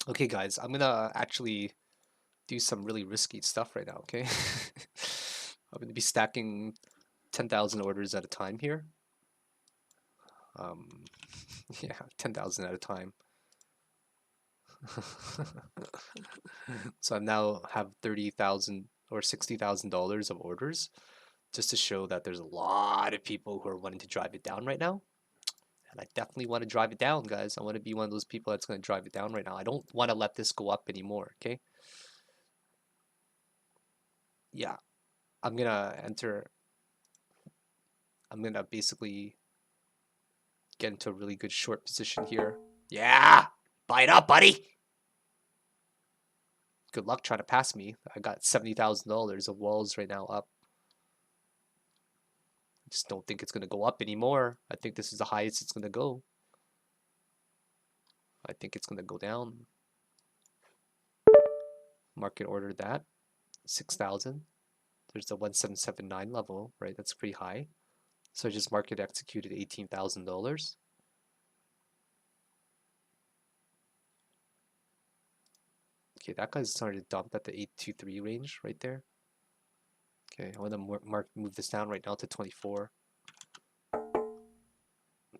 Okay, guys, I'm gonna actually do some really risky stuff right now, okay? I'm gonna be stacking 10,000 orders at a time here. Um, yeah, 10,000 at a time. So I now have 30,000 or $60,000 of orders just to show that there's a lot of people who are wanting to drive it down right now. And I definitely want to drive it down, guys. I want to be one of those people that's going to drive it down right now. I don't want to let this go up anymore, okay? Yeah, I'm gonna enter, I'm gonna basically get into a really good short position here. Yeah, buy it up, buddy. Good luck trying to pass me. I got $70,000 of walls right now up. I just don't think it's gonna go up anymore. I think this is the highest it's gonna go. I think it's gonna go down. Market order that 6,000. There's the 1779 level, right? That's pretty high. So I just market executed $18,000. Okay, that guy's started to dump at the 823 range right there. Okay, I want to move this down right now to 24.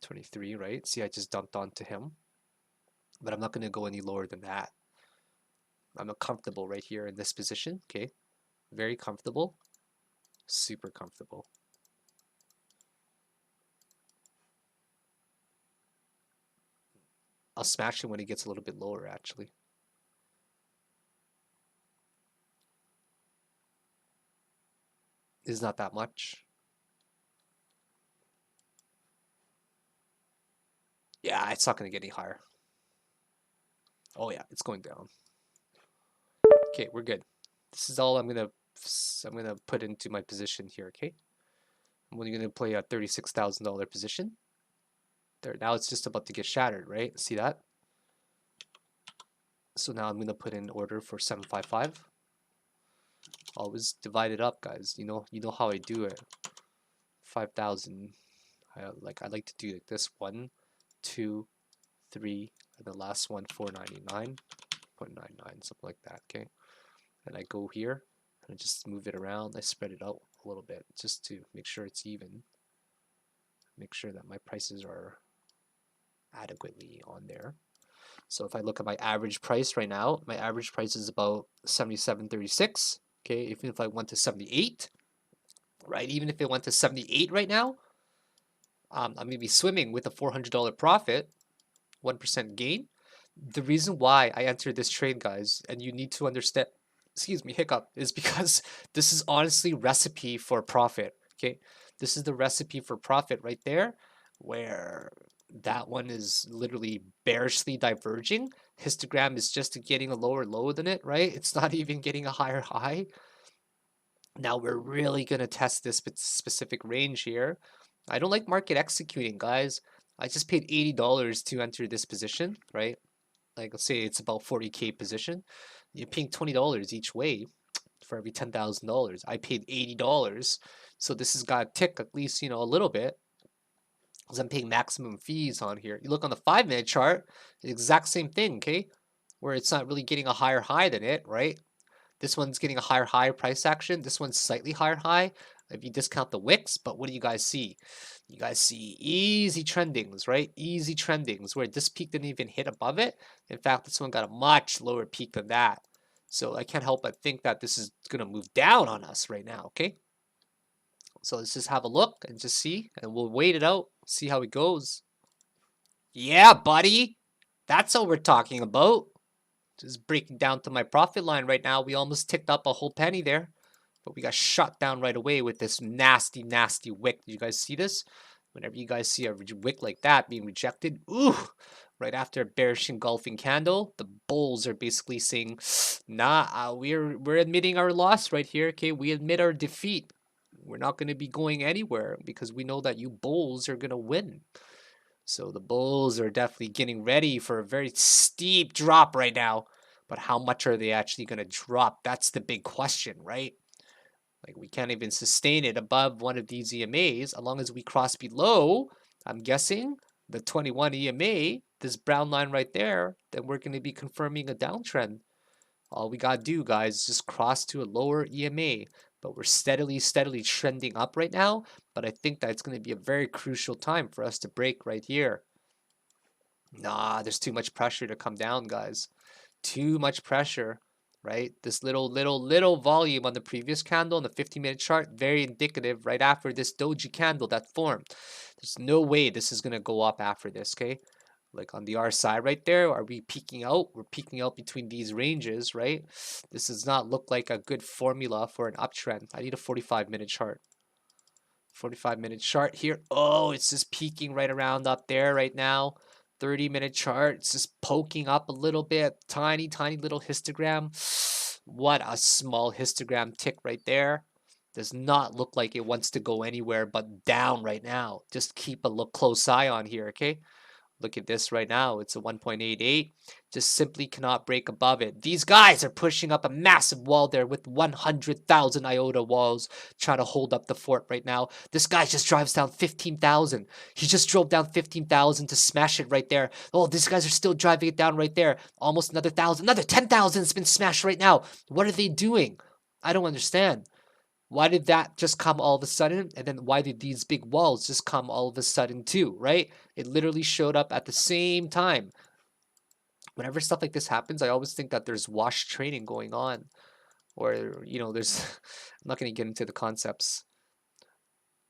23, right? See, I just dumped onto him. But I'm not going to go any lower than that. I'm comfortable right here in this position, okay? Very comfortable. Super comfortable. I'll smash him when he gets a little bit lower, actually. It's not that much. Yeah, it's not going to get any higher. Oh yeah, it's going down. Okay, we're good. This is all I'm gonna put into my position here. Okay, I'm only gonna play a $36,000 position. There, now it's just about to get shattered, right? See that? So now I'm gonna put in order for 755. Always divide it up, guys. You know how I do it. 5,000. I like to do like this: 1, 2, 3, and the last one 499.99, something like that. Okay, and I go here and I just move it around. I spread it out a little bit just to make sure it's even. Make sure that my prices are adequately on there. So if I look at my average price right now, my average price is about 77.36. Okay, even if I went to 78, right? Even if it went to 78 right now, I'm gonna be swimming with a $400 profit, 1% gain. The reason why I entered this trade, guys, and you need to understand, excuse me, hiccup, is because this is honestly recipe for profit. Okay, this is the recipe for profit right there, where that one is literally bearishly diverging. Histogram is just getting a lower low than it, right? It's not even getting a higher high. Now we're really going to test this specific range here. I don't like market executing, guys. I just paid $80 to enter this position, right? Like, let's say it's about 40K position. You're paying $20 each way for every $10,000. I paid $80. So this has got to tick at least, a little bit because I'm paying maximum fees on here. You look on the 5-minute chart, the exact same thing, okay? Where it's not really getting a higher high than it, right? This one's getting a higher price action. This one's slightly higher high if you discount the wicks. But what do you guys see? You guys see easy trendings, right? Easy trendings where this peak didn't even hit above it. In fact, this one got a much lower peak than that. So I can't help but think that this is going to move down on us right now, okay? So let's just have a look and just see, and we'll wait it out, see how it goes. Yeah, buddy. That's what we're talking about. Just breaking down to my profit line right now. We almost ticked up a whole penny there, but we got shot down right away with this nasty, nasty wick. Did you guys see this? Whenever you guys see a wick like that being rejected, ooh, right after a bearish engulfing candle, the bulls are basically saying, nah, we're admitting our loss right here. Okay, we admit our defeat. We're not going to be going anywhere because we know that you bulls are going to win. So the bulls are definitely getting ready for a very steep drop right now. But how much are they actually going to drop? That's the big question, right? Like, we can't even sustain it above one of these EMAs. As long as we cross below, I'm guessing, the 21 EMA, this brown line right there, then we're going to be confirming a downtrend. All we gotta do, guys, is just cross to a lower EMA. But we're steadily trending up right now. But I think that it's going to be a very crucial time for us to break right here. Nah, there's too much pressure to come down, guys. Too much pressure, right? This little volume on the previous candle on the 15-minute chart, very indicative right after this doji candle that formed. There's no way this is going to go up after this, okay? Like on the R side right there, are we peaking out? We're peaking out between these ranges, right? This does not look like a good formula for an uptrend. I need a 45-minute chart. 45-minute chart here. Oh, it's just peaking right around up there right now. 30-minute chart, it's just poking up a little bit. Tiny little histogram. What a small histogram tick right there. Does not look like it wants to go anywhere but down right now. Just keep a close eye on here, okay? Look at this right now. It's a 1.88. Just simply cannot break above it. These guys are pushing up a massive wall there with 100,000 IOTA walls trying to hold up the fort right now. This guy just drives down 15,000. He just drove down 15,000 to smash it right there. Oh, these guys are still driving it down right there. Almost another 1,000. Another 10,000 has been smashed right now. What are they doing? I don't understand. Why did that just come all of a sudden? And then why did these big walls just come all of a sudden too, right? It literally showed up at the same time. Whenever stuff like this happens, I always think that there's wash trading going on. Or, there's, I'm not going to get into the concepts.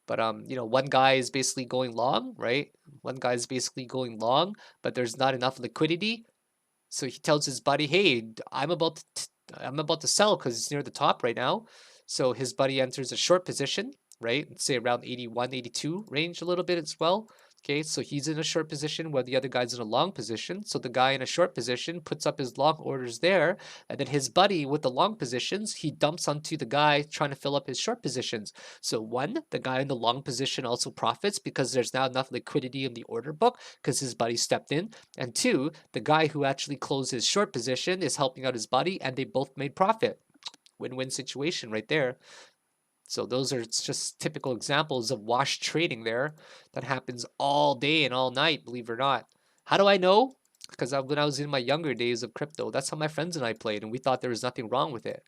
But, one guy is basically going long, right? One guy is basically going long, but there's not enough liquidity. So he tells his buddy, hey, I'm about to sell because it's near the top right now. So his buddy enters a short position, right? Let's say around 81, 82 range a little bit as well. Okay, so he's in a short position while the other guy's in a long position. So the guy in a short position puts up his long orders there. And then his buddy with the long positions, he dumps onto the guy trying to fill up his short positions. So one, the guy in the long position also profits because there's now enough liquidity in the order book because his buddy stepped in. And two, the guy who actually closed his short position is helping out his buddy and they both made profit. Win-win situation right there. So those are just typical examples of wash trading there that happens all day and all night, believe it or not. How do I know? Because when I was in my younger days of crypto, that's how my friends and I played, and we thought there was nothing wrong with it.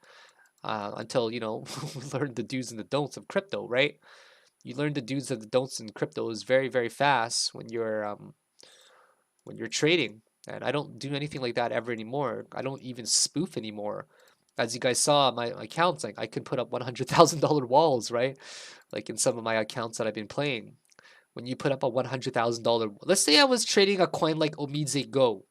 Until, we learned the do's and the don'ts of crypto, right? You learn the do's and the don'ts in crypto is very, very fast when you're trading. And I don't do anything like that ever anymore. I don't even spoof anymore. As you guys saw, my accounts, like I can put up $100,000 walls, right? Like in some of my accounts that I've been playing. When you put up a $100,000, let's say I was trading a coin like Omize Go.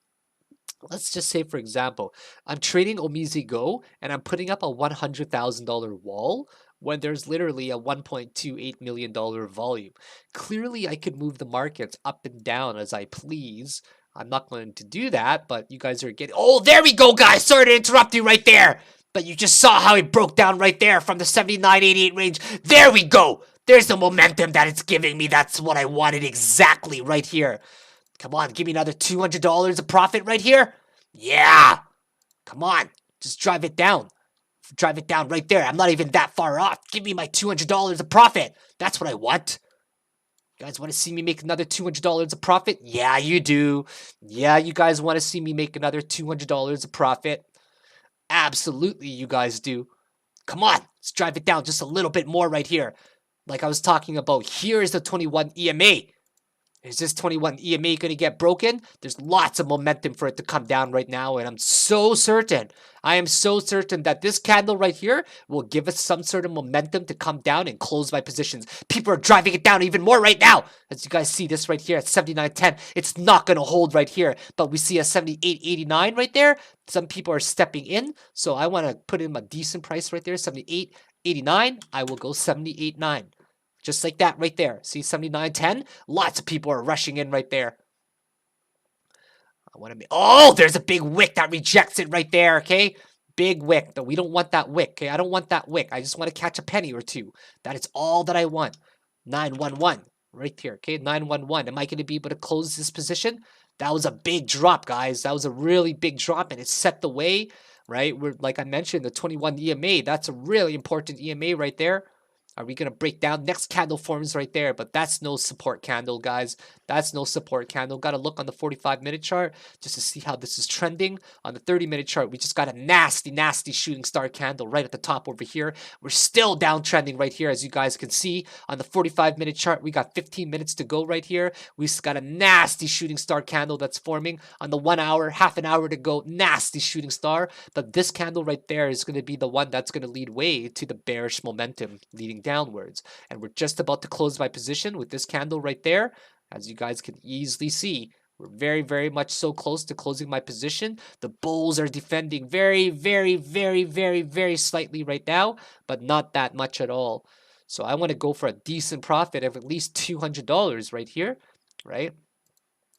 Let's just say, for example, I'm trading Omize Go and I'm putting up a $100,000 wall when there's literally a $1.28 million volume. Clearly, I could move the markets up and down as I please. I'm not going to do that, but you guys are getting... Oh, there we go, guys! Sorry to interrupt you right there! But you just saw how it broke down right there from the 79.88 range. There we go! There's the momentum that it's giving me. That's what I wanted exactly right here. Come on, give me another $200 of profit right here. Yeah! Come on, just drive it down. Drive it down right there. I'm not even that far off. Give me my $200 of profit. That's what I want. You guys want to see me make another $200 of profit? Yeah, you do. Yeah, you guys want to see me make another $200 of profit? Absolutely, you guys do. Come on, let's drive it down just a little bit more right here. Like I was talking about, here is the 21 EMA. Is this 21 EMA going to get broken? There's lots of momentum for it to come down right now, and I'm so certain, I am so certain that this candle right here will give us some sort of momentum to come down and close my positions. People are driving it down even more right now. As you guys see this right here at 79.10, it's not going to hold right here, but we see a 78.89 right there. Some people are stepping in, so I want to put in a decent price right there, 78.89. I will go 78.9. Just like that right there. See 79.10? Lots of people are rushing in right there. I want to oh, there's a big wick that rejects it right there, okay? Big wick. No, we don't want that wick, okay? I don't want that wick. I just want to catch a penny or two. That is all that I want. 911 right here, okay? 911. Am I going to be able to close this position? That was a big drop, guys. That was a really big drop, and it set the way, right? We're, like I mentioned, the 21 EMA. That's a really important EMA right there. Are we going to break down? Next candle forms right there, but that's no support candle, guys. That's no support candle. Got to look on the 45-minute chart just to see how this is trending. On the 30-minute chart, we just got a nasty, nasty shooting star candle right at the top over here. We're still downtrending right here, as you guys can see. On the 45-minute chart, we got 15 minutes to go right here. We just got a nasty shooting star candle that's forming. On the 1 hour, half an hour to go, nasty shooting star. But this candle right there is going to be the one that's going to lead way to the bearish momentum leading downwards. And we're just about to close my position with this candle right there. As you guys can easily see, we're very, very much so close to closing my position. The bulls are defending very, very, very, very, very slightly right now, but not that much at all. So I want to go for a decent profit of at least $200 right here, right?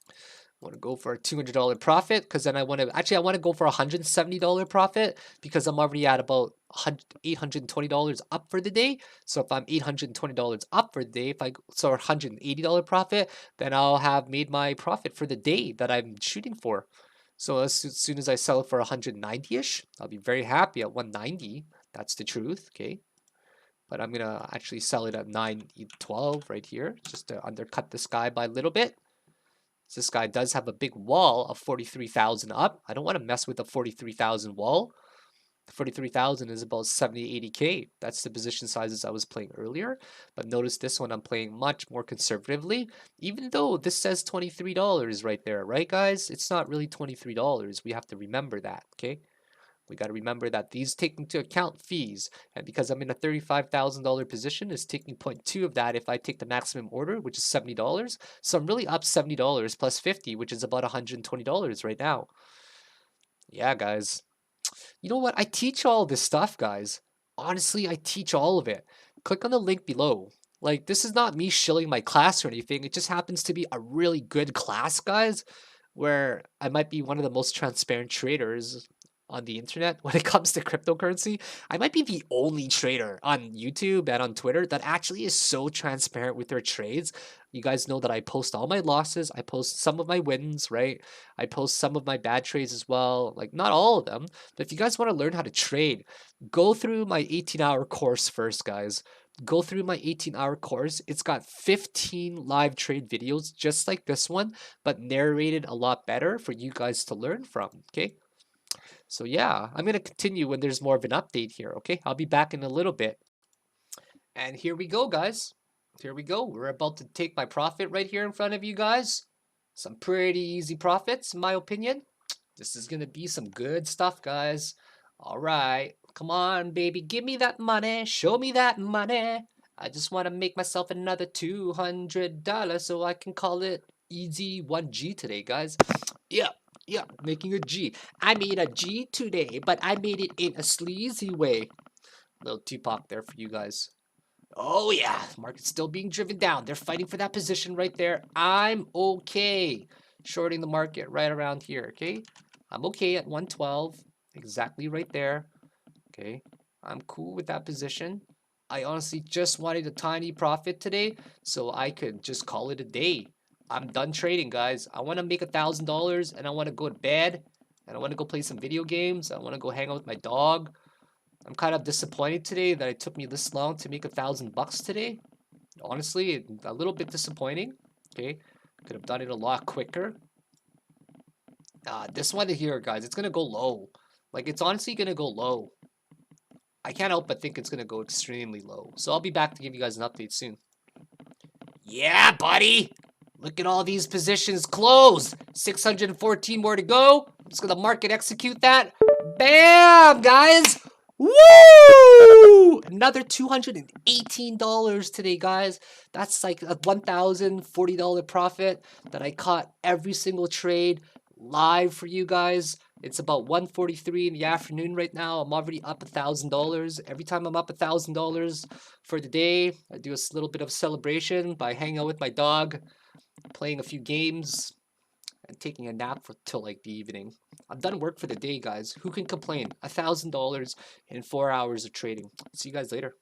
I want to go for a $200 profit because then I want to go for a $170 profit because I'm already at about $820 up for the day. So if I'm $820 up for the day, so $180 profit, then I'll have made my profit for the day that I'm shooting for. So as soon as I sell it for 190-ish, I'll be very happy at 190. That's the truth, okay? But I'm gonna actually sell it at 912 right here, just to undercut this guy by a little bit. This guy does have a big wall of 43,000 up. I don't want to mess with the 43,000 wall. The 43,000 is about 70, 80K. That's the position sizes I was playing earlier. But notice this one I'm playing much more conservatively. Even though this says $23 right there, right guys? It's not really $23. We have to remember that, okay? We got to remember that these take into account fees. And because I'm in a $35,000 position, it's taking 0.2 of that if I take the maximum order, which is $70. So I'm really up $70 plus 50, which is about $120 right now. Yeah, guys. You know what? I teach all this stuff, guys. Honestly, I teach all of it. Click on the link below. Like, this is not me shilling my class or anything. It just happens to be a really good class, guys, where I might be one of the most transparent traders on the internet when it comes to cryptocurrency. I might be the only trader on YouTube and on Twitter that actually is so transparent with their trades. You guys know that I post all my losses, I post some of my wins, right? I post some of my bad trades as well. Like, not all of them, but if you guys want to learn how to trade, go through my 18-hour course first, guys. Go through my 18-hour course. It's got 15 live trade videos just like this one, but narrated a lot better for you guys to learn from, okay? So yeah, I'm going to continue when there's more of an update here, okay? I'll be back in a little bit. And here we go, guys. Here we go. We're about to take my profit right here in front of you guys. Some pretty easy profits, in my opinion. This is going to be some good stuff, guys. All right. Come on, baby. Give me that money. Show me that money. I just want to make myself another $200 so I can call it easy 1G today, guys. Yeah, making a G. I made a G today, but I made it in a sleazy way. Little Tupac there for you guys. Oh yeah, market's still being driven down. They're fighting for that position right there. I'm okay. Shorting the market right around here, okay? I'm okay at 112. Exactly right there. Okay. I'm cool with that position. I honestly just wanted a tiny profit today so I could just call it a day. I'm done trading, guys. I want to make $1,000 and I want to go to bed and I want to go play some video games. I want to go hang out with my dog. I'm kind of disappointed today that it took me this long to make $1,000 today. Honestly, a little bit disappointing. Okay, could have done it a lot quicker. This one here, guys, it's gonna go low. Like, it's honestly gonna go low. I can't help but think it's gonna go extremely low. So I'll be back to give you guys an update soon. Yeah, buddy. Look at all these positions closed. 614 more to go. I'm just gonna market execute that. Bam, guys. Woo! Another $218 today, guys. That's like a $1,040 profit that I caught every single trade live for you guys. It's about 1:43 in the afternoon right now. I'm already up $1,000. Every time I'm up $1,000 for the day, I do a little bit of celebration by hanging out with my dog, playing a few games, and taking a nap till like the evening. I'm done work for the day, guys. Who can complain? $1,000 in 4 hours of trading. See you guys later.